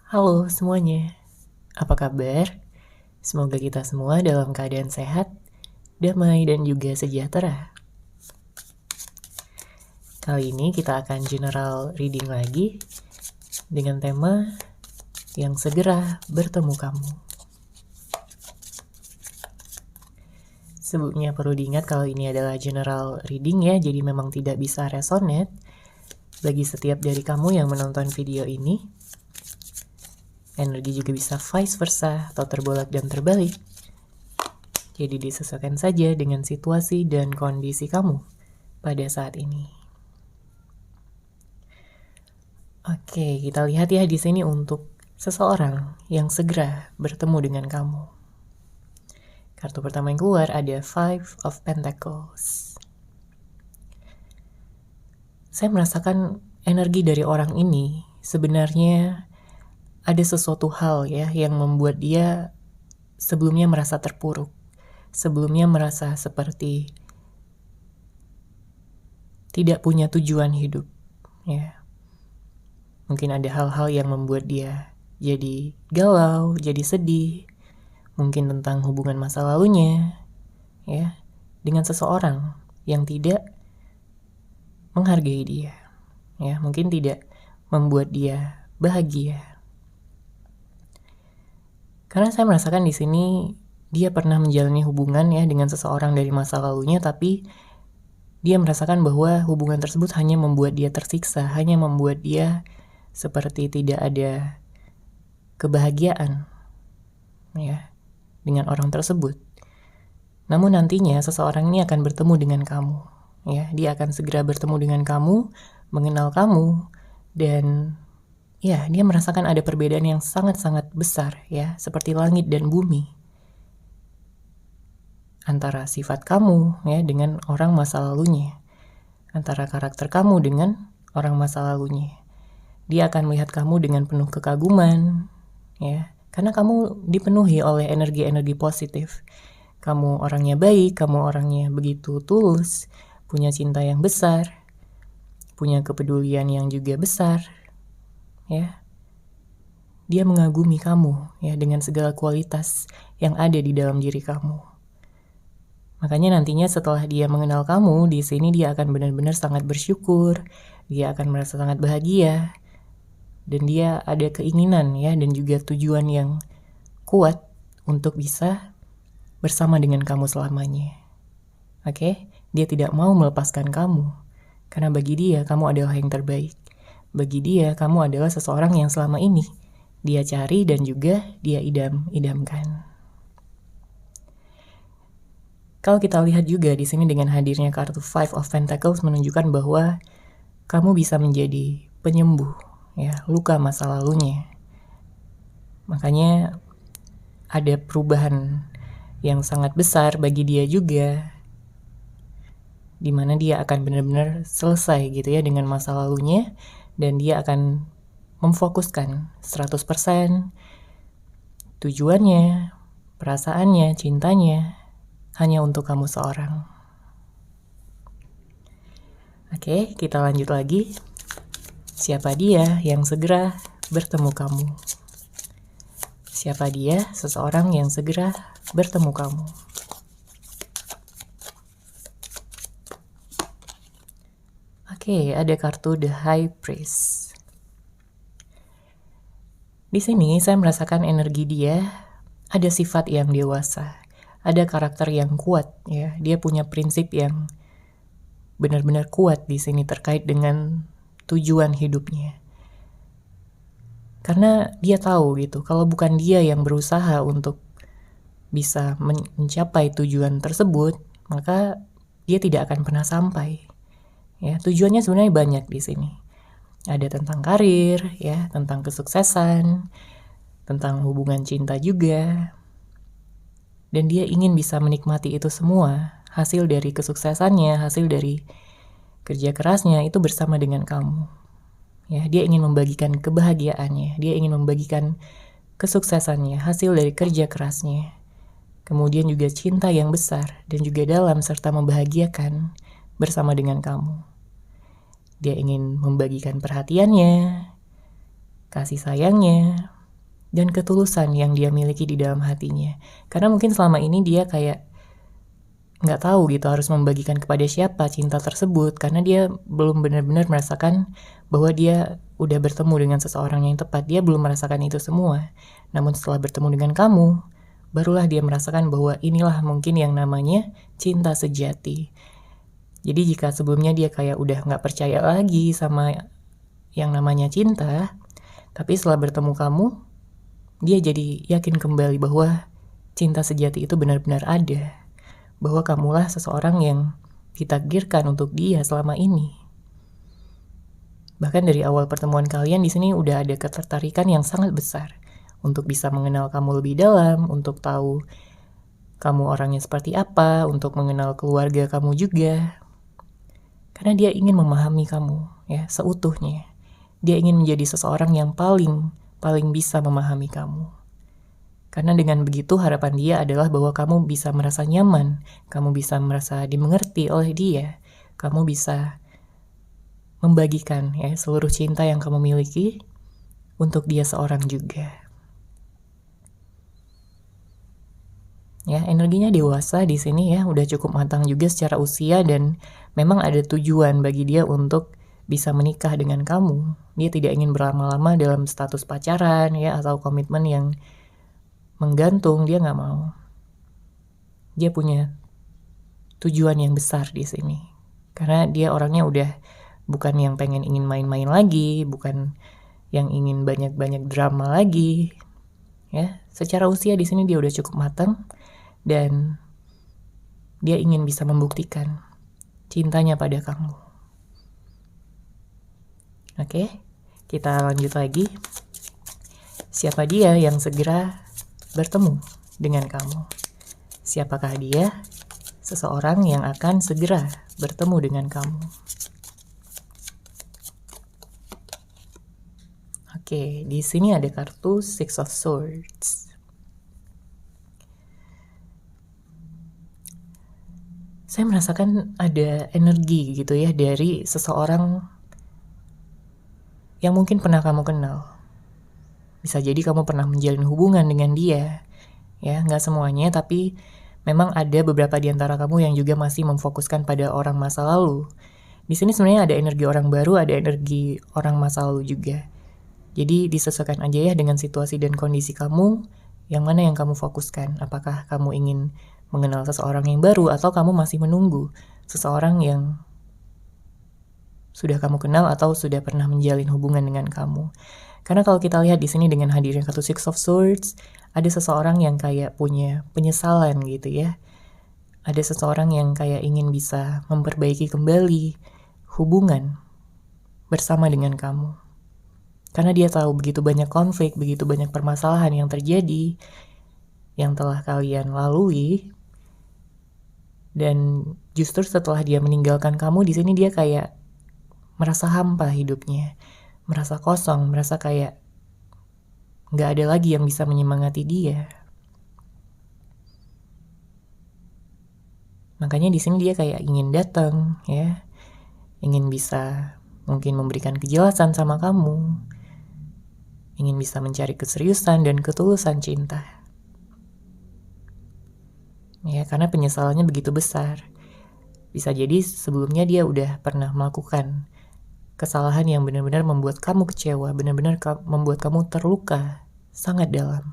Halo semuanya, apa kabar? Semoga kita semua dalam keadaan sehat, damai, dan juga sejahtera. Kali ini kita akan general reading lagi dengan tema yang segera bertemu kamu. Sebelumnya perlu diingat kalau ini adalah general reading ya, jadi memang tidak bisa resonate bagi setiap dari kamu yang menonton video ini. Energi juga bisa vice versa atau terbolak dan terbalik. Jadi disesuaikan saja dengan situasi dan kondisi kamu pada saat ini. Oke, kita lihat ya di sini untuk seseorang yang segera bertemu dengan kamu. Kartu pertama yang keluar ada Five of Pentacles. Saya merasakan energi dari orang ini sebenarnya ada sesuatu hal ya yang membuat dia sebelumnya merasa terpuruk. Sebelumnya merasa seperti tidak punya tujuan hidup, ya. Mungkin ada hal-hal yang membuat dia jadi galau, jadi sedih. Mungkin tentang hubungan masa lalunya, ya, dengan seseorang yang tidak menghargai dia, ya, mungkin tidak membuat dia bahagia. Karena saya merasakan di sini dia pernah menjalani hubungan ya dengan seseorang dari masa lalunya, tapi dia merasakan bahwa hubungan tersebut hanya membuat dia tersiksa, hanya membuat dia seperti tidak ada kebahagiaan ya dengan orang tersebut. Namun nantinya seseorang ini akan bertemu dengan kamu ya, dia akan segera bertemu dengan kamu, mengenal kamu, dan ya, dia merasakan ada perbedaan yang sangat-sangat besar ya, seperti langit dan bumi antara sifat kamu ya dengan orang masa lalunya, antara karakter kamu dengan orang masa lalunya. Dia akan melihat kamu dengan penuh kekaguman ya, karena kamu dipenuhi oleh energi-energi positif. Kamu orangnya baik, kamu orangnya begitu tulus, punya cinta yang besar, punya kepedulian yang juga besar ya. Dia mengagumi kamu ya dengan segala kualitas yang ada di dalam diri kamu. Makanya nantinya setelah dia mengenal kamu, di sini dia akan benar-benar sangat bersyukur, dia akan merasa sangat bahagia, dan dia ada keinginan ya dan juga tujuan yang kuat untuk bisa bersama dengan kamu selamanya. Oke? Dia tidak mau melepaskan kamu, karena bagi dia kamu adalah yang terbaik. Bagi dia kamu adalah seseorang yang selama ini dia cari dan juga dia idam-idamkan. Kalau kita lihat juga di sini dengan hadirnya kartu Five of Pentacles menunjukkan bahwa kamu bisa menjadi penyembuh ya luka masa lalunya. Makanya ada perubahan yang sangat besar bagi dia juga, dimana dia akan benar-benar selesai gitu ya dengan masa lalunya, dan dia akan memfokuskan 100% tujuannya, perasaannya, cintanya hanya untuk kamu seorang. Oke, kita lanjut lagi. Siapa dia yang segera bertemu kamu? Siapa dia, seseorang yang segera bertemu kamu? Oke, ada kartu The High Priest. Di sini saya merasakan energi dia ada sifat yang dewasa, ada karakter yang kuat ya. Dia punya prinsip yang benar-benar kuat di sini terkait dengan tujuan hidupnya. Karena dia tahu gitu, kalau bukan dia yang berusaha untuk bisa mencapai tujuan tersebut, maka dia tidak akan pernah sampai. Ya, tujuannya sebenarnya banyak di sini. Ada tentang karir, ya, tentang kesuksesan, tentang hubungan cinta juga. Dan dia ingin bisa menikmati itu semua, hasil dari kesuksesannya, hasil dari kerja kerasnya itu bersama dengan kamu. Ya, dia ingin membagikan kebahagiaannya, dia ingin membagikan kesuksesannya, hasil dari kerja kerasnya. Kemudian juga cinta yang besar dan juga dalam serta membahagiakan bersama dengan kamu. Dia ingin membagikan perhatiannya, kasih sayangnya, dan ketulusan yang dia miliki di dalam hatinya. Karena mungkin selama ini dia kayak nggak tahu gitu harus membagikan kepada siapa cinta tersebut, karena dia belum benar-benar merasakan bahwa dia udah bertemu dengan seseorang yang tepat. Dia belum merasakan itu semua. Namun setelah bertemu dengan kamu, barulah dia merasakan bahwa inilah mungkin yang namanya cinta sejati. Jadi jika sebelumnya dia kayak udah nggak percaya lagi sama yang namanya cinta, tapi setelah bertemu kamu, dia jadi yakin kembali bahwa cinta sejati itu benar-benar ada. Bahwa kamulah seseorang yang ditakdirkan untuk dia selama ini. Bahkan dari awal pertemuan kalian di sini udah ada ketertarikan yang sangat besar untuk bisa mengenal kamu lebih dalam, untuk tahu kamu orangnya seperti apa, untuk mengenal keluarga kamu juga. Karena dia ingin memahami kamu ya seutuhnya. Dia ingin menjadi seseorang yang paling bisa memahami kamu. Karena dengan begitu harapan dia adalah bahwa kamu bisa merasa nyaman, kamu bisa merasa dimengerti oleh dia, kamu bisa membagikan ya seluruh cinta yang kamu miliki untuk dia seorang juga. Ya, energinya dewasa di sini ya, udah cukup matang juga secara usia dan memang ada tujuan bagi dia untuk bisa menikah dengan kamu. Dia tidak ingin berlama-lama dalam status pacaran ya atau komitmen yang menggantung, dia nggak mau. Dia punya tujuan yang besar di sini. Karena dia orangnya udah bukan yang ingin main-main lagi, bukan yang ingin banyak-banyak drama lagi. Ya, secara usia di sini dia udah cukup matang dan dia ingin bisa membuktikan cintanya pada kamu. Oke, kita lanjut lagi. Siapa dia yang segera bertemu dengan kamu? Siapakah dia? Seseorang yang akan segera bertemu dengan kamu. Oke, di sini ada kartu Six of Swords. Saya merasakan ada energi gitu ya dari seseorang yang mungkin pernah kamu kenal. Bisa jadi kamu pernah menjalin hubungan dengan dia. Ya, nggak semuanya, tapi memang ada beberapa di antara kamu yang juga masih memfokuskan pada orang masa lalu. Di sini sebenarnya ada energi orang baru, ada energi orang masa lalu juga. Jadi disesuaikan aja ya dengan situasi dan kondisi kamu, yang mana yang kamu fokuskan. Apakah kamu ingin mengenal seseorang yang baru atau kamu masih menunggu seseorang yang sudah kamu kenal atau sudah pernah menjalin hubungan dengan kamu. Karena kalau kita lihat di sini dengan hadirnya kartu Six of Swords, ada seseorang yang kayak punya penyesalan gitu ya. Ada seseorang yang kayak ingin bisa memperbaiki kembali hubungan bersama dengan kamu. Karena dia tahu begitu banyak konflik, begitu banyak permasalahan yang terjadi, yang telah kalian lalui. Dan justru setelah dia meninggalkan kamu, di sini dia kayak merasa hampa hidupnya. Merasa kosong, merasa kayak gak ada lagi yang bisa menyemangati dia. Makanya di sini dia kayak ingin datang, ya, ingin bisa mungkin memberikan kejelasan sama kamu, ingin bisa mencari keseriusan dan ketulusan cinta. Ya, karena penyesalannya begitu besar. Bisa jadi sebelumnya dia udah pernah melakukan kesalahan yang benar-benar membuat kamu kecewa, benar-benar membuat kamu terluka sangat dalam.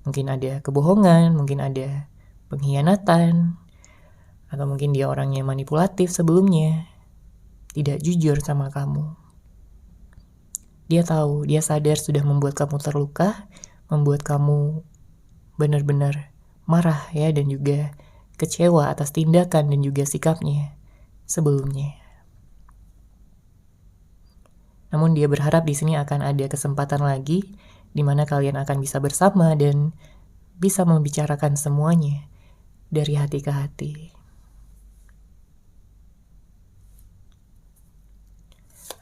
Mungkin ada kebohongan, mungkin ada pengkhianatan, atau mungkin dia orangnya manipulatif sebelumnya, tidak jujur sama kamu. Dia tahu, dia sadar sudah membuat kamu terluka, membuat kamu benar-benar marah ya, dan juga kecewa atas tindakan dan juga sikapnya sebelumnya. Namun dia berharap di sini akan ada kesempatan lagi di mana kalian akan bisa bersama dan bisa membicarakan semuanya dari hati ke hati.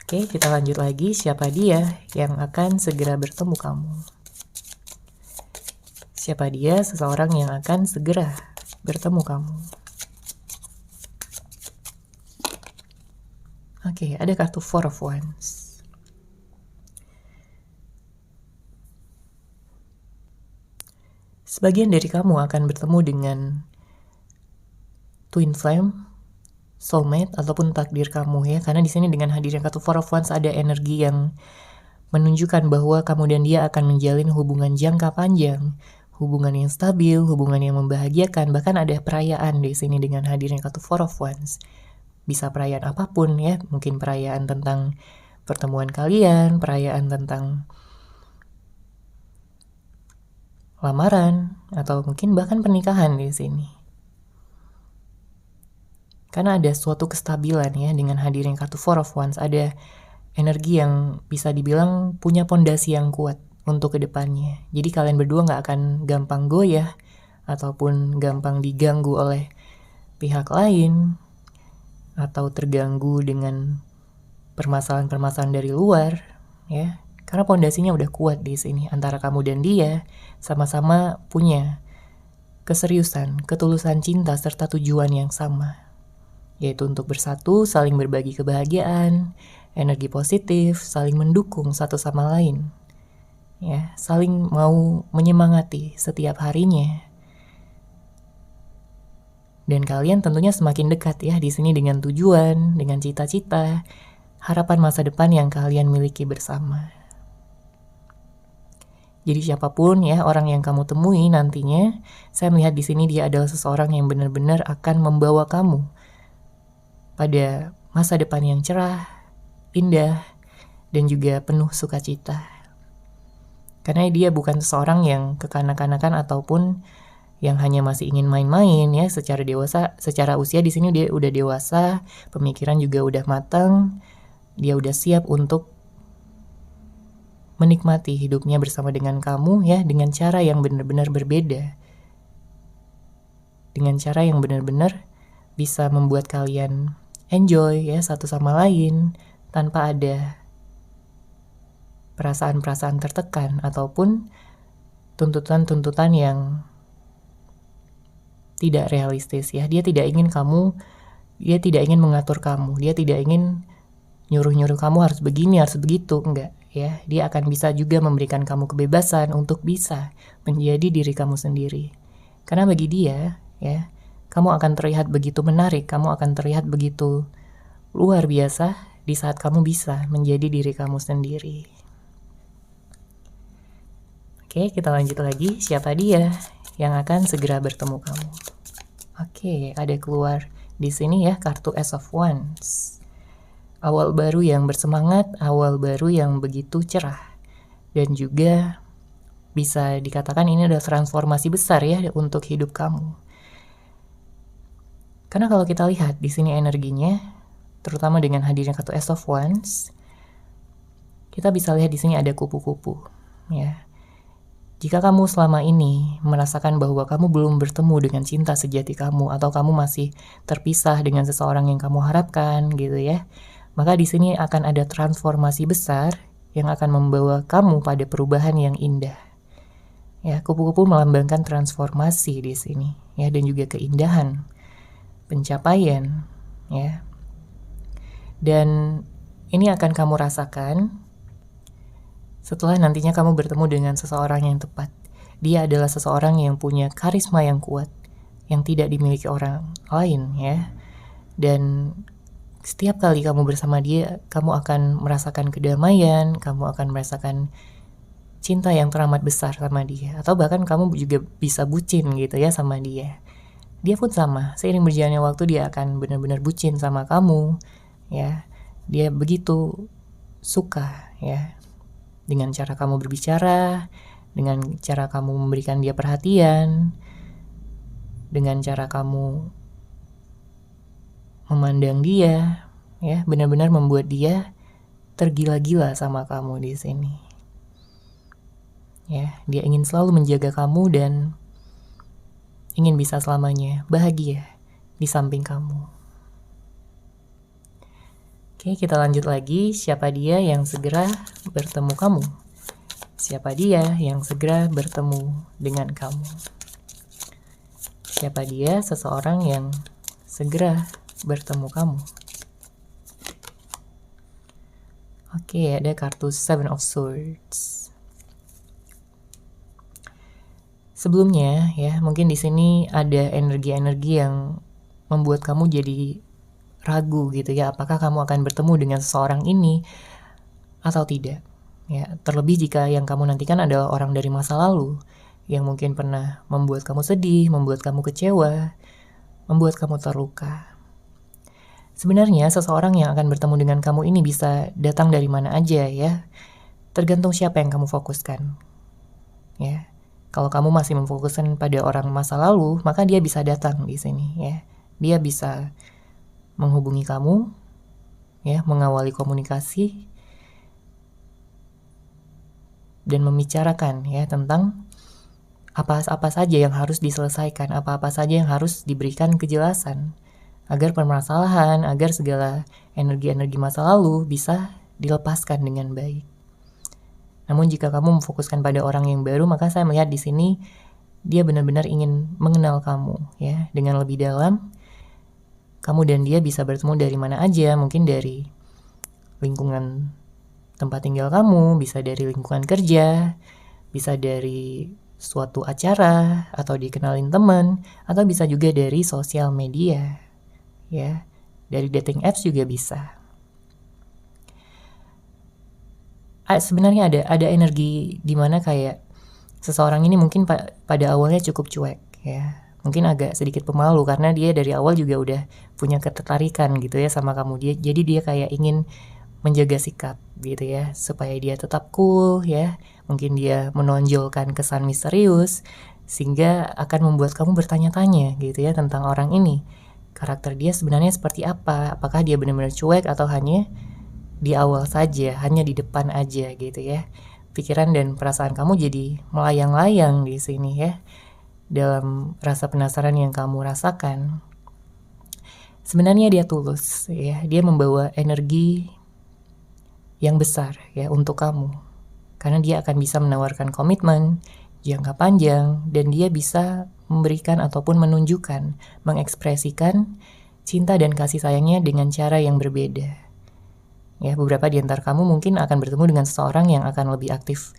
Oke, kita lanjut lagi. Siapa dia yang akan segera bertemu kamu? Siapa dia seseorang yang akan segera bertemu kamu? Oke, ada kartu Four of Wands. Sebagian dari kamu akan bertemu dengan twin flame, soulmate, ataupun takdir kamu ya. Karena di sini dengan hadirnya kartu Four of Wands ada energi yang menunjukkan bahwa kamu dan dia akan menjalin hubungan jangka panjang, hubungan yang stabil, hubungan yang membahagiakan. Bahkan ada perayaan di sini dengan hadirnya kartu Four of Wands. Bisa perayaan apapun ya, mungkin perayaan tentang pertemuan kalian, perayaan tentang lamaran, atau mungkin bahkan pernikahan di sini. Karena ada suatu kestabilan ya dengan hadirnya kartu Four of Wands, ada energi yang bisa dibilang punya pondasi yang kuat untuk kedepannya. Jadi kalian berdua nggak akan gampang goyah ataupun gampang diganggu oleh pihak lain atau terganggu dengan permasalahan-permasalahan dari luar ya. Karena pondasinya udah kuat di sini antara kamu dan dia, sama-sama punya keseriusan, ketulusan cinta serta tujuan yang sama, yaitu untuk bersatu, saling berbagi kebahagiaan, energi positif, saling mendukung satu sama lain, ya, saling mau menyemangati setiap harinya. Dan kalian tentunya semakin dekat ya di sini dengan tujuan, dengan cita-cita, harapan masa depan yang kalian miliki bersama. Jadi siapapun ya orang yang kamu temui nantinya, saya melihat di sini dia adalah seseorang yang benar-benar akan membawa kamu pada masa depan yang cerah, indah, dan juga penuh sukacita. Karena dia bukan seseorang yang kekanak-kanakan ataupun yang hanya masih ingin main-main ya secara dewasa, secara usia di sini dia udah dewasa, pemikiran juga udah matang, dia udah siap untuk menikmati hidupnya bersama dengan kamu ya dengan cara yang benar-benar berbeda. Dengan cara yang benar-benar bisa membuat kalian enjoy ya satu sama lain tanpa ada perasaan-perasaan tertekan ataupun tuntutan-tuntutan yang tidak realistis ya. Dia tidak ingin mengatur kamu, dia tidak ingin nyuruh-nyuruh kamu harus begini, harus begitu, enggak ya. Dia akan bisa juga memberikan kamu kebebasan untuk bisa menjadi diri kamu sendiri. Karena bagi dia ya, kamu akan terlihat begitu menarik, kamu akan terlihat begitu luar biasa di saat kamu bisa menjadi diri kamu sendiri. Oke, kita lanjut lagi. Siapa dia yang akan segera bertemu kamu? Oke, ada keluar di sini ya kartu Ace of Wands. Awal baru yang bersemangat, awal baru yang begitu cerah. Dan juga bisa dikatakan ini adalah transformasi besar ya untuk hidup kamu. Karena kalau kita lihat di sini energinya, terutama dengan hadirnya kartu Ace of Wands, kita bisa lihat di sini ada kupu-kupu ya. Jika kamu selama ini merasakan bahwa kamu belum bertemu dengan cinta sejati kamu atau kamu masih terpisah dengan seseorang yang kamu harapkan gitu ya, maka di sini akan ada transformasi besar yang akan membawa kamu pada perubahan yang indah. Ya, kupu-kupu melambangkan transformasi di sini ya dan juga keindahan, pencapaian ya. Dan ini akan kamu rasakan setelah nantinya kamu bertemu dengan seseorang yang tepat. Dia adalah seseorang yang punya karisma yang kuat, yang tidak dimiliki orang lain ya. Dan setiap kali kamu bersama dia, kamu akan merasakan kedamaian, kamu akan merasakan cinta yang teramat besar sama dia. Atau bahkan kamu juga bisa bucin gitu ya sama dia. Dia pun sama, seiring berjalannya waktu dia akan benar-benar bucin sama kamu ya. Dia begitu suka ya dengan cara kamu berbicara, dengan cara kamu memberikan dia perhatian, dengan cara kamu memandang dia, ya, benar-benar membuat dia tergila-gila sama kamu di sini. Ya, dia ingin selalu menjaga kamu dan ingin bisa selamanya bahagia di samping kamu. Oke, kita lanjut lagi. Siapa dia yang segera bertemu kamu? Siapa dia yang segera bertemu dengan kamu? Siapa dia seseorang yang segera bertemu kamu? Oke, ada kartu Seven of Swords. Sebelumnya ya, mungkin di sini ada energi-energi yang membuat kamu jadi ragu gitu ya, apakah kamu akan bertemu dengan seseorang ini atau tidak. Ya, terlebih jika yang kamu nantikan adalah orang dari masa lalu yang mungkin pernah membuat kamu sedih, membuat kamu kecewa, membuat kamu terluka. Sebenarnya seseorang yang akan bertemu dengan kamu ini bisa datang dari mana aja ya, tergantung siapa yang kamu fokuskan. Ya, kalau kamu masih memfokuskan pada orang masa lalu, maka dia bisa datang di sini ya. Dia bisa menghubungi kamu, ya, mengawali komunikasi dan membicarakan ya tentang apa-apa saja yang harus diselesaikan, apa-apa saja yang harus diberikan kejelasan agar permasalahan, agar segala energi-energi masa lalu bisa dilepaskan dengan baik. Namun jika kamu memfokuskan pada orang yang baru, maka saya melihat di sini dia benar-benar ingin mengenal kamu ya dengan lebih dalam. Kamu dan dia bisa bertemu dari mana aja, mungkin dari lingkungan tempat tinggal kamu, bisa dari lingkungan kerja, bisa dari suatu acara atau dikenalin teman, atau bisa juga dari sosial media ya, dari dating apps juga bisa. Sebenarnya ada energi di mana kayak seseorang ini mungkin pada awalnya cukup cuek ya, mungkin agak sedikit pemalu karena dia dari awal juga udah punya ketertarikan gitu ya sama kamu. Jadi dia kayak ingin menjaga sikap gitu ya, supaya dia tetap cool ya, mungkin dia menonjolkan kesan misterius sehingga akan membuat kamu bertanya-tanya gitu ya tentang orang ini, karakter dia sebenarnya seperti apa, apakah dia benar-benar cuek atau hanya di awal saja, hanya di depan aja gitu ya. Pikiran dan perasaan kamu jadi melayang-layang di sini ya, dalam rasa penasaran yang kamu rasakan. Sebenarnya dia tulus ya, dia membawa energi yang besar ya untuk kamu, karena dia akan bisa menawarkan komitmen jangka panjang dan dia bisa memberikan ataupun menunjukkan, mengekspresikan cinta dan kasih sayangnya dengan cara yang berbeda. Ya, beberapa di antara kamu mungkin akan bertemu dengan seseorang yang akan lebih aktif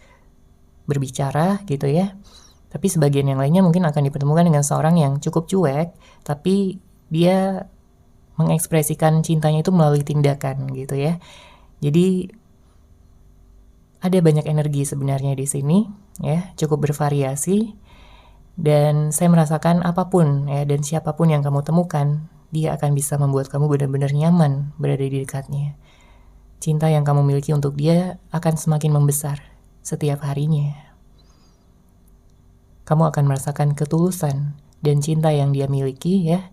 berbicara gitu ya. Tapi sebagian yang lainnya mungkin akan dipertemukan dengan seseorang yang cukup cuek, tapi dia mengekspresikan cintanya itu melalui tindakan gitu ya. Jadi ada banyak energi sebenarnya di sini ya, cukup bervariasi. Dan saya merasakan apapun ya dan siapapun yang kamu temukan, dia akan bisa membuat kamu benar-benar nyaman berada di dekatnya. Cinta yang kamu miliki untuk dia akan semakin membesar setiap harinya. Kamu akan merasakan ketulusan dan cinta yang dia miliki ya.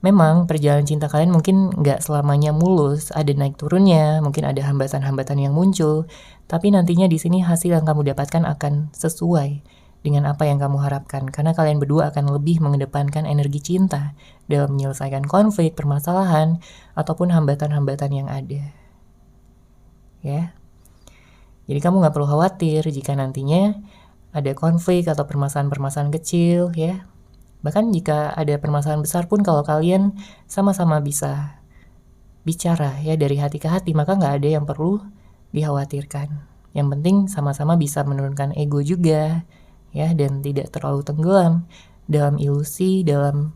Memang perjalanan cinta kalian mungkin nggak selamanya mulus, ada naik turunnya, mungkin ada hambatan-hambatan yang muncul, tapi nantinya di sini hasil yang kamu dapatkan akan sesuai dengan apa yang kamu harapkan, karena kalian berdua akan lebih mengedepankan energi cinta dalam menyelesaikan konflik, permasalahan, ataupun hambatan-hambatan yang ada. Ya, jadi kamu nggak perlu khawatir jika nantinya ada konflik atau permasalahan-permasalahan kecil ya. Bahkan jika ada permasalahan besar pun kalau kalian sama-sama bisa bicara ya dari hati ke hati, maka nggak ada yang perlu dikhawatirkan. Yang penting sama-sama bisa menurunkan ego juga ya, dan tidak terlalu tenggelam dalam ilusi, dalam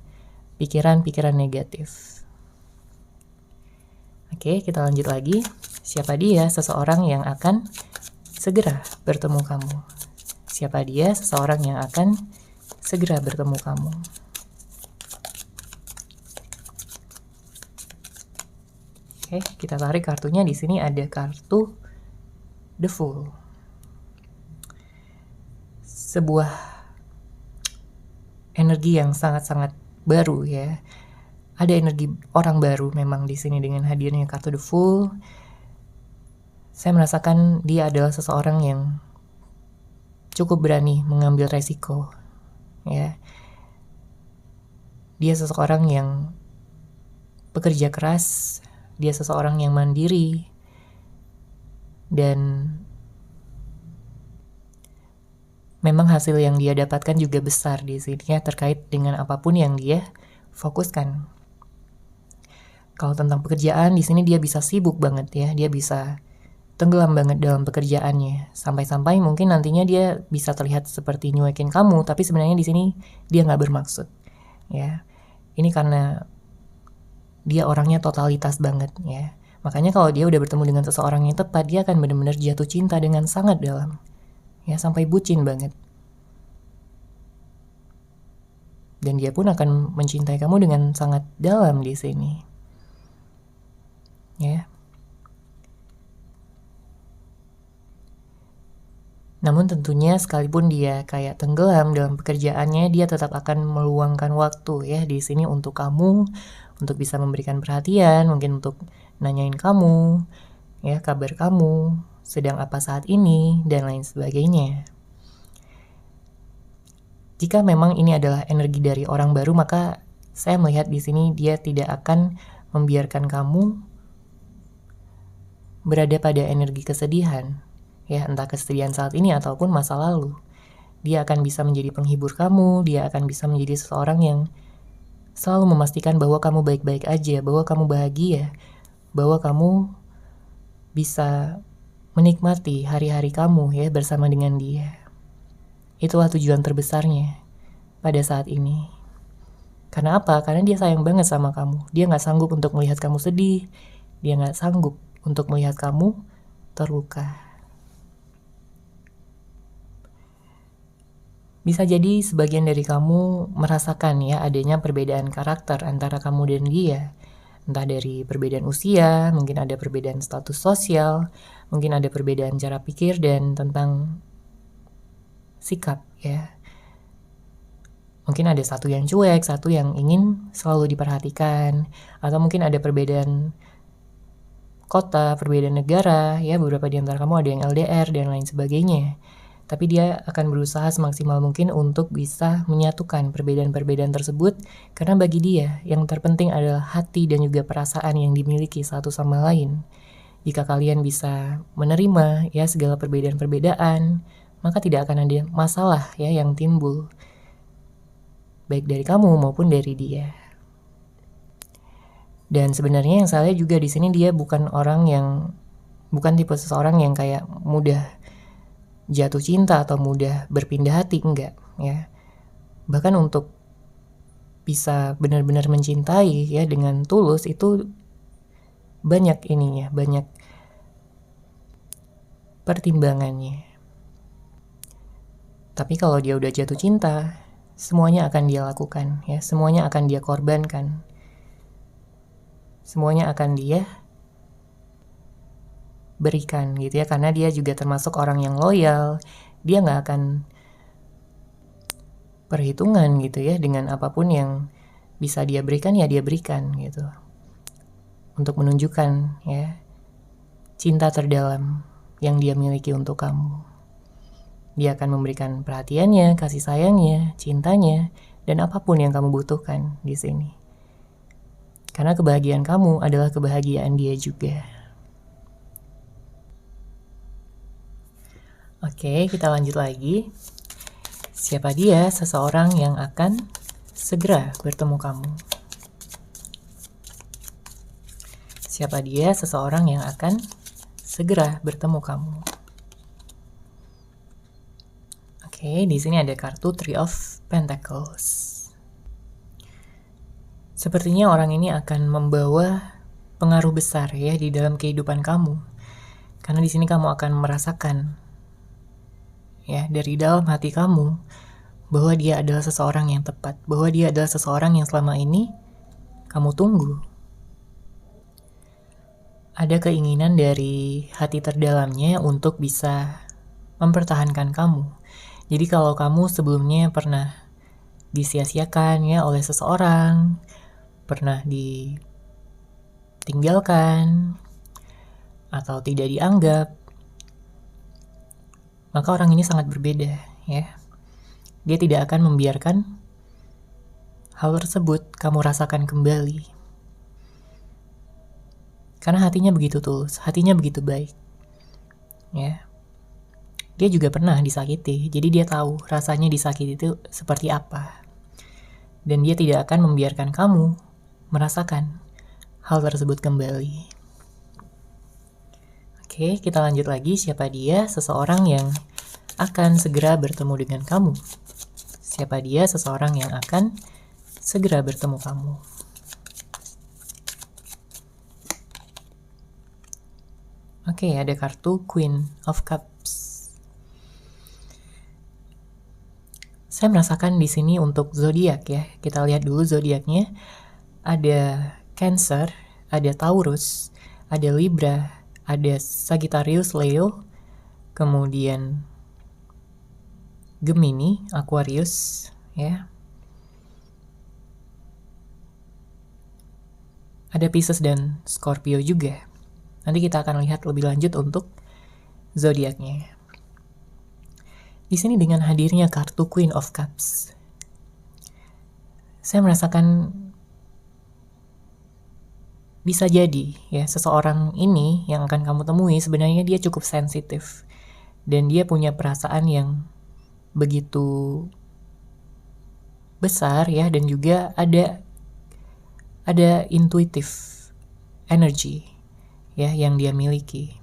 pikiran-pikiran negatif. Oke, kita lanjut lagi. Siapa dia seseorang yang akan segera bertemu kamu? Siapa dia seseorang yang akan segera bertemu kamu? Oke, kita tarik kartunya. Di sini ada kartu The Fool. Sebuah energi yang sangat-sangat baru ya. Ada energi orang baru memang di sini dengan hadirnya kartu The Fool. Saya merasakan dia adalah seseorang yang cukup berani mengambil resiko ya. Dia seseorang yang bekerja keras, dia seseorang yang mandiri, dan memang hasil yang dia dapatkan juga besar di sini ya, terkait dengan apapun yang dia fokuskan. Kalau tentang pekerjaan di sini dia bisa sibuk banget ya, dia bisa tenggelam banget dalam pekerjaannya, sampai-sampai mungkin nantinya dia bisa terlihat seperti nyuekin kamu, tapi sebenarnya di sini dia nggak bermaksud, ya. Ini karena dia orangnya totalitas banget, ya. Makanya kalau dia udah bertemu dengan seseorang yang tepat, dia akan benar-benar jatuh cinta dengan sangat dalam, ya, sampai bucin banget. Dan dia pun akan mencintai kamu dengan sangat dalam di sini, ya. Namun tentunya sekalipun dia kayak tenggelam dalam pekerjaannya, dia tetap akan meluangkan waktu, ya, di sini untuk kamu, untuk bisa memberikan perhatian, mungkin untuk nanyain kamu, ya, kabar kamu, sedang apa saat ini, dan lain sebagainya. Jika memang ini adalah energi dari orang baru, maka saya melihat di sini dia tidak akan membiarkan kamu berada pada energi kesedihan, ya, entah kesedihan saat ini ataupun masa lalu. Dia akan bisa menjadi penghibur kamu, dia akan bisa menjadi seseorang yang selalu memastikan bahwa kamu baik-baik aja, bahwa kamu bahagia, bahwa kamu bisa menikmati hari-hari kamu, ya, bersama dengan dia. Itulah tujuan terbesarnya pada saat ini. Karena apa? Karena dia sayang banget sama kamu. Dia gak sanggup untuk melihat kamu sedih, dia gak sanggup untuk melihat kamu terluka. Bisa jadi sebagian dari kamu merasakan, ya, adanya perbedaan karakter antara kamu dan dia. Entah dari perbedaan usia, mungkin ada perbedaan status sosial, mungkin ada perbedaan cara pikir dan tentang sikap, ya. Mungkin ada satu yang cuek, satu yang ingin selalu diperhatikan, atau mungkin ada perbedaan kota, perbedaan negara, ya, beberapa di antara kamu ada yang LDR dan lain sebagainya. Tapi dia akan berusaha semaksimal mungkin untuk bisa menyatukan perbedaan-perbedaan tersebut, karena bagi dia yang terpenting adalah hati dan juga perasaan yang dimiliki satu sama lain. Jika kalian bisa menerima, ya, segala perbedaan-perbedaan, maka tidak akan ada masalah, ya, yang timbul, baik dari kamu maupun dari dia. Dan sebenarnya yang saya lihat juga di sini dia bukan tipe seseorang yang kayak mudah jatuh cinta atau mudah berpindah hati, enggak, ya. Bahkan untuk bisa benar-benar mencintai, ya, dengan tulus itu banyak ininya, banyak pertimbangannya. Tapi kalau dia udah jatuh cinta, semuanya akan dia lakukan, ya, semuanya akan dia korbankan. Semuanya akan dia berikan, gitu ya, karena dia juga termasuk orang yang loyal. Dia nggak akan perhitungan, gitu ya, dengan apapun yang bisa dia berikan, ya dia berikan, gitu, untuk menunjukkan, ya, cinta terdalam yang dia miliki untuk kamu. Dia akan memberikan perhatiannya, kasih sayangnya, cintanya, dan apapun yang kamu butuhkan di sini, karena kebahagiaan kamu adalah kebahagiaan dia juga. Oke, kita lanjut lagi. Siapa dia seseorang yang akan segera bertemu kamu? Siapa dia seseorang yang akan segera bertemu kamu? Oke, di sini ada kartu Three of Pentacles. Sepertinya orang ini akan membawa pengaruh besar, ya, di dalam kehidupan kamu. Karena di sini kamu akan merasakan, ya, dari dalam hati kamu bahwa dia adalah seseorang yang tepat, bahwa dia adalah seseorang yang selama ini kamu tunggu. Ada keinginan dari hati terdalamnya untuk bisa mempertahankan kamu. Jadi kalau kamu sebelumnya pernah disia-siakan, ya, oleh seseorang, pernah ditinggalkan atau tidak dianggap, maka orang ini sangat berbeda, ya. Dia tidak akan membiarkan hal tersebut kamu rasakan kembali. Karena hatinya begitu tulus, hatinya begitu baik, ya. Dia juga pernah disakiti, jadi dia tahu rasanya disakiti itu seperti apa. Dan dia tidak akan membiarkan kamu merasakan hal tersebut kembali. Oke, kita lanjut lagi. Siapa dia? Seseorang yang akan segera bertemu dengan kamu. Siapa dia? Seseorang yang akan segera bertemu kamu. Oke, ada kartu Queen of Cups. Saya merasakan di sini untuk zodiak ya. Kita lihat dulu zodiaknya. Ada Cancer, ada Taurus, ada Libra, ada Sagittarius, Leo, kemudian Gemini, Aquarius, ya. Ada Pisces dan Scorpio juga. Nanti kita akan lihat lebih lanjut untuk zodiaknya. Di sini dengan hadirnya kartu Queen of Cups, saya merasakan bisa jadi ya seseorang ini yang akan kamu temui sebenarnya dia cukup sensitif dan dia punya perasaan yang begitu besar ya, dan juga ada intuitive energy ya yang dia miliki.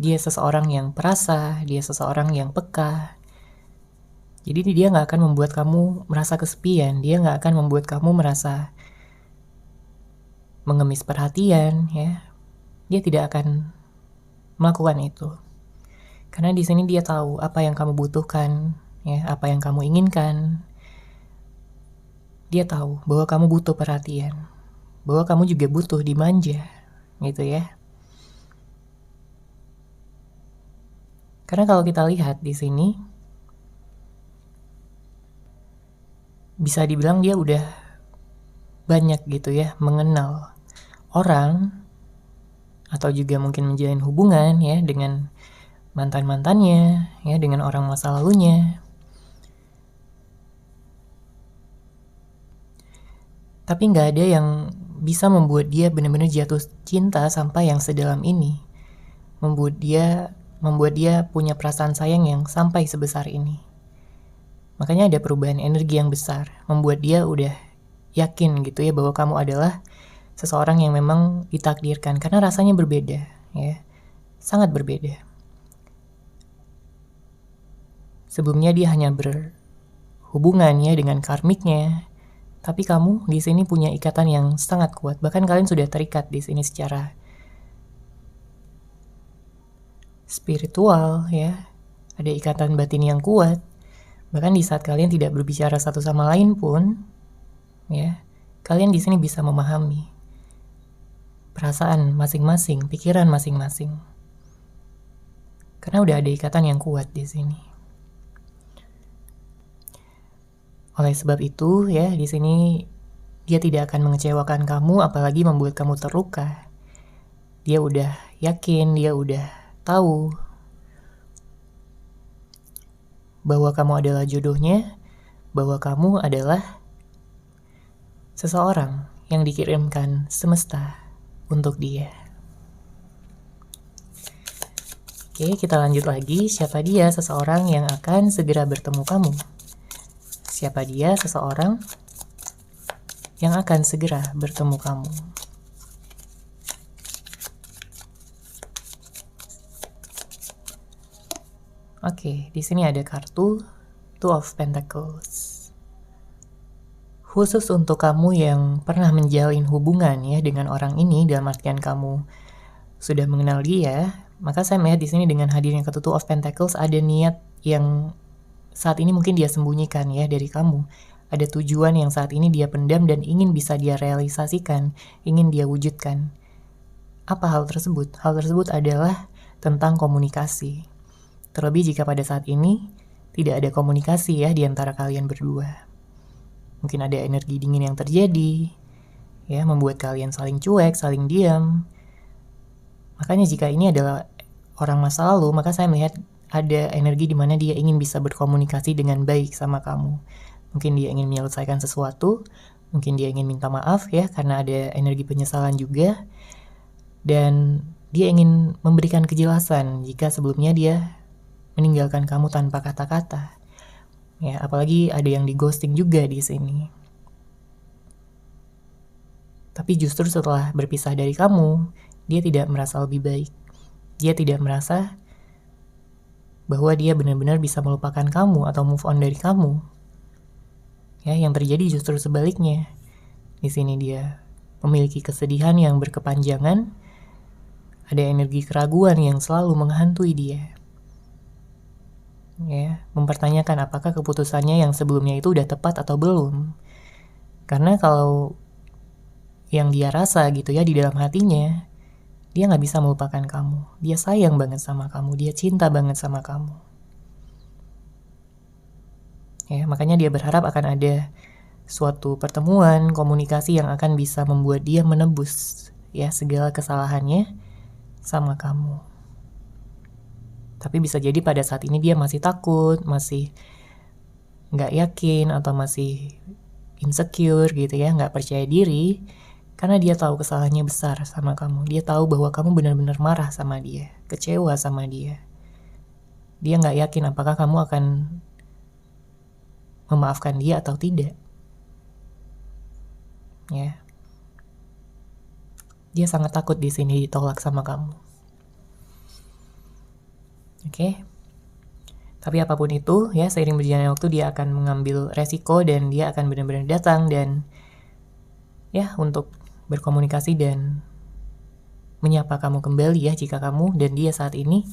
Dia seseorang yang perasa, dia seseorang yang peka. Jadi dia nggak akan membuat kamu merasa kesepian, dia nggak akan membuat kamu merasa mengemis perhatian ya. Dia tidak akan melakukan itu. Karena di sini dia tahu apa yang kamu butuhkan, ya, apa yang kamu inginkan. Dia tahu bahwa kamu butuh perhatian, bahwa kamu juga butuh dimanja, gitu ya. Karena kalau kita lihat di sini, bisa dibilang dia udah banyak gitu ya mengenal orang atau juga mungkin menjalin hubungan ya dengan mantan-mantannya, ya, dengan orang masa lalunya. Tapi nggak ada yang bisa membuat dia benar-benar jatuh cinta sampai yang sedalam ini. Membuat dia punya perasaan sayang yang sampai sebesar ini. Makanya ada perubahan energi yang besar, membuat dia udah yakin gitu ya bahwa kamu adalah seseorang yang memang ditakdirkan, karena rasanya berbeda ya. Sangat berbeda. Sebelumnya dia hanya berhubungannya dengan karmiknya, tapi kamu di sini punya ikatan yang sangat kuat. Bahkan kalian sudah terikat di sini secara spiritual ya. Ada ikatan batin yang kuat. Bahkan di saat kalian tidak berbicara satu sama lain pun, ya, kalian di sini bisa memahami perasaan masing-masing, pikiran masing-masing. Karena udah ada ikatan yang kuat di sini. Oleh sebab itu, ya, di sini dia tidak akan mengecewakan kamu, apalagi membuat kamu terluka. Dia udah yakin, dia udah tahu bahwa kamu adalah jodohnya, bahwa kamu adalah seseorang yang dikirimkan semesta untuk dia. Oke, kita lanjut lagi. Siapa dia? Seseorang yang akan segera bertemu kamu. Siapa dia? Seseorang yang akan segera bertemu kamu. Oke, di sini ada kartu Two of Pentacles. Khusus untuk kamu yang pernah menjalin hubungan ya dengan orang ini, dalam artian kamu sudah mengenal dia, maka saya melihat di sini dengan hadirnya kartu Two of Pentacles ada niat yang saat ini mungkin dia sembunyikan ya dari kamu. Ada tujuan yang saat ini dia pendam dan ingin bisa dia realisasikan, ingin dia wujudkan. Apa hal tersebut? Hal tersebut adalah tentang komunikasi. Terlebih jika pada saat ini tidak ada komunikasi ya di antara kalian berdua. Mungkin ada energi dingin yang terjadi, ya, membuat kalian saling cuek, saling diam. Makanya jika ini adalah orang masa lalu, maka saya melihat ada energi di mana dia ingin bisa berkomunikasi dengan baik sama kamu. Mungkin dia ingin menyelesaikan sesuatu, mungkin dia ingin minta maaf ya, karena ada energi penyesalan juga. Dan dia ingin memberikan kejelasan jika sebelumnya dia meninggalkan kamu tanpa kata-kata. Ya, apalagi ada yang di ghosting juga di sini. Tapi justru setelah berpisah dari kamu, dia tidak merasa lebih baik. Dia tidak merasa bahwa dia benar-benar bisa melupakan kamu atau move on dari kamu. Ya, yang terjadi justru sebaliknya. Di sini dia memiliki kesedihan yang berkepanjangan, ada energi keraguan yang selalu menghantui dia. Ya, mempertanyakan apakah keputusannya yang sebelumnya itu udah tepat atau belum. Karena kalau yang dia rasa gitu ya di dalam hatinya, dia gak bisa melupakan kamu. Dia sayang banget sama kamu, dia cinta banget sama kamu. Ya, makanya dia berharap akan ada suatu pertemuan, komunikasi yang akan bisa membuat dia menebus ya segala kesalahannya sama kamu. Tapi bisa jadi pada saat ini dia masih takut, masih gak yakin atau masih insecure gitu ya, gak percaya diri. Karena dia tahu kesalahannya besar sama kamu. Dia tahu bahwa kamu benar-benar marah sama dia, kecewa sama dia. Dia gak yakin apakah kamu akan memaafkan dia atau tidak. Ya. Dia sangat takut di sini ditolak sama kamu. Oke. Tapi apapun itu, ya seiring berjalannya waktu dia akan mengambil resiko dan dia akan benar-benar datang dan ya untuk berkomunikasi dan menyapa kamu kembali ya jika kamu dan dia saat ini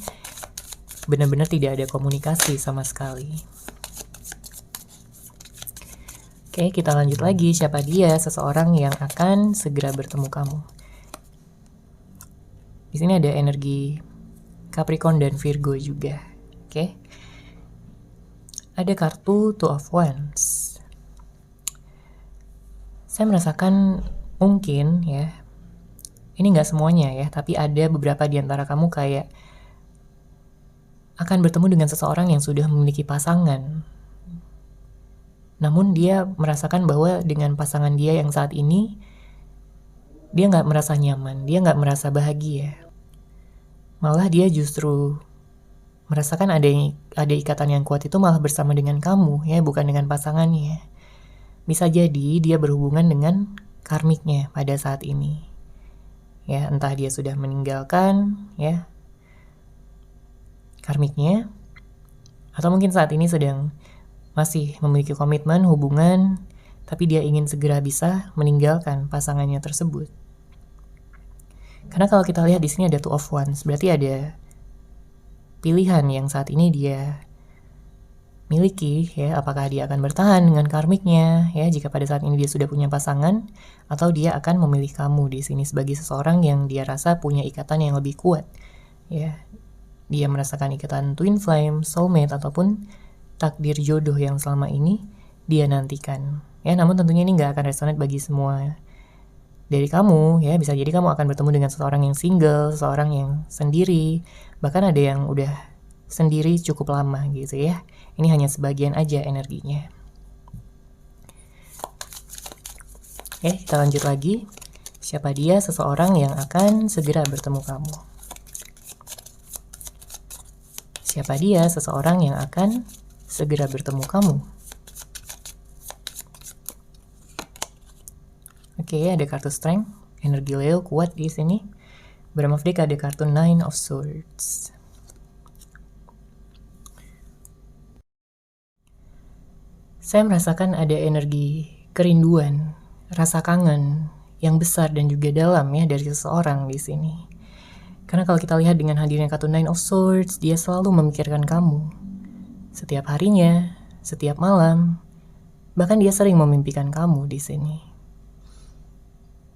benar-benar tidak ada komunikasi sama sekali. Oke, kita lanjut lagi. Siapa dia? Seseorang yang akan segera bertemu kamu. Di sini ada energi Capricorn dan Virgo juga. Oke. Ada kartu Two of Wands. Saya merasakan mungkin ya, ini nggak semuanya ya, tapi ada beberapa di antara kamu kayak akan bertemu dengan seseorang yang sudah memiliki pasangan. Namun dia merasakan bahwa dengan pasangan dia yang saat ini, dia nggak merasa nyaman, dia nggak merasa bahagia. Malah dia justru merasakan ada ikatan yang kuat itu malah bersama dengan kamu ya, bukan dengan pasangannya. Bisa jadi dia berhubungan dengan karmiknya pada saat ini. Ya, entah dia sudah meninggalkan ya karmiknya atau mungkin saat ini sedang masih memiliki komitmen hubungan tapi dia ingin segera bisa meninggalkan pasangannya tersebut. Karena kalau kita lihat di sini ada Two of Wands, berarti ada pilihan yang saat ini dia miliki ya, apakah dia akan bertahan dengan karmiknya ya jika pada saat ini dia sudah punya pasangan, atau dia akan memilih kamu di sini sebagai seseorang yang dia rasa punya ikatan yang lebih kuat ya. Dia merasakan ikatan twin flame, soulmate ataupun takdir jodoh yang selama ini dia nantikan ya. Namun tentunya ini nggak akan resonate bagi semua dari kamu ya. Bisa jadi kamu akan bertemu dengan seseorang yang single, seseorang yang sendiri, bahkan ada yang udah sendiri cukup lama gitu ya. Ini hanya sebagian aja energinya. Oke, kita lanjut lagi. Siapa dia? Seseorang yang akan segera bertemu kamu. Siapa dia? Seseorang yang akan segera bertemu kamu. Oke, ada kartu Strength, energi Leo kuat di sini. Bottom of deck ada kartu Nine of Swords. Saya merasakan ada energi kerinduan, rasa kangen yang besar dan juga dalam ya dari seseorang di sini. Karena kalau kita lihat dengan hadirnya kartu Nine of Swords, dia selalu memikirkan kamu. Setiap harinya, setiap malam, bahkan dia sering memimpikan kamu di sini.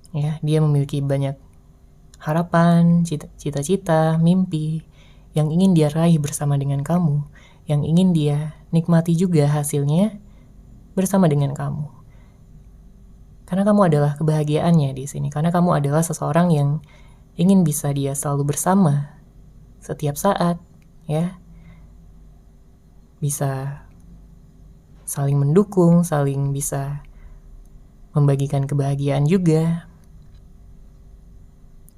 Ya, dia memiliki banyak harapan, cita-cita, mimpi yang ingin dia raih bersama dengan kamu, yang ingin dia nikmati juga hasilnya bersama dengan kamu. Karena kamu adalah kebahagiaannya di sini, karena kamu adalah seseorang yang ingin bisa dia selalu bersama setiap saat, ya. Bisa saling mendukung, saling bisa membagikan kebahagiaan juga.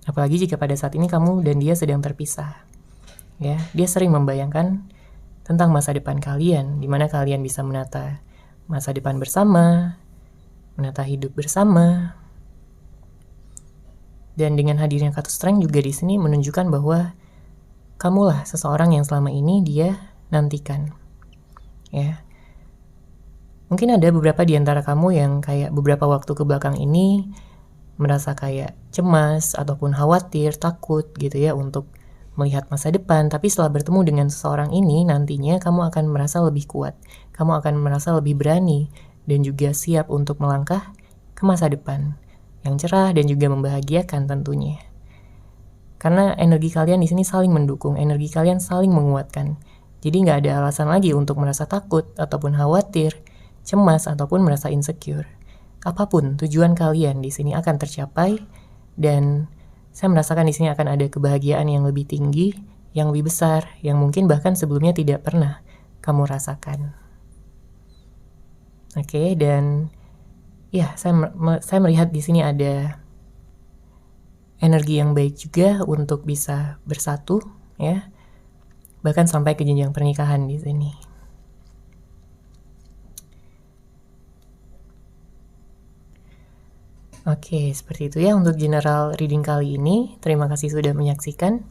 Apalagi jika pada saat ini kamu dan dia sedang terpisah. Ya, dia sering membayangkan tentang masa depan kalian, di mana kalian bisa menata masa depan bersama, menata hidup bersama. Dan dengan hadirnya kartu Strength juga di sini menunjukkan bahwa kamulah seseorang yang selama ini dia nantikan. Ya. Mungkin ada beberapa di antara kamu yang kayak beberapa waktu ke belakang ini merasa kayak cemas ataupun khawatir, takut gitu ya untuk melihat masa depan. Tapi setelah bertemu dengan seseorang ini, nantinya kamu akan merasa lebih kuat. Kamu akan merasa lebih berani dan juga siap untuk melangkah ke masa depan yang cerah dan juga membahagiakan tentunya. Karena energi kalian di sini saling mendukung, energi kalian saling menguatkan. Jadi nggak ada alasan lagi untuk merasa takut ataupun khawatir, cemas ataupun merasa insecure. Apapun tujuan kalian di sini akan tercapai, dan saya merasakan di sini akan ada kebahagiaan yang lebih tinggi, yang lebih besar, yang mungkin bahkan sebelumnya tidak pernah kamu rasakan. Oke, dan ya saya melihat di sini ada energi yang baik juga untuk bisa bersatu, ya, bahkan sampai ke jenjang pernikahan di sini. Oke, seperti itu ya untuk general reading kali ini. Terima kasih sudah menyaksikan.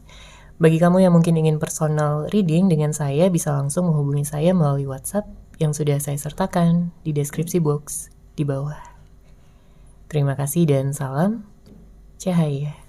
Bagi kamu yang mungkin ingin personal reading dengan saya, bisa langsung menghubungi saya melalui WhatsApp yang sudah saya sertakan di deskripsi box di bawah. Terima kasih dan salam cahaya.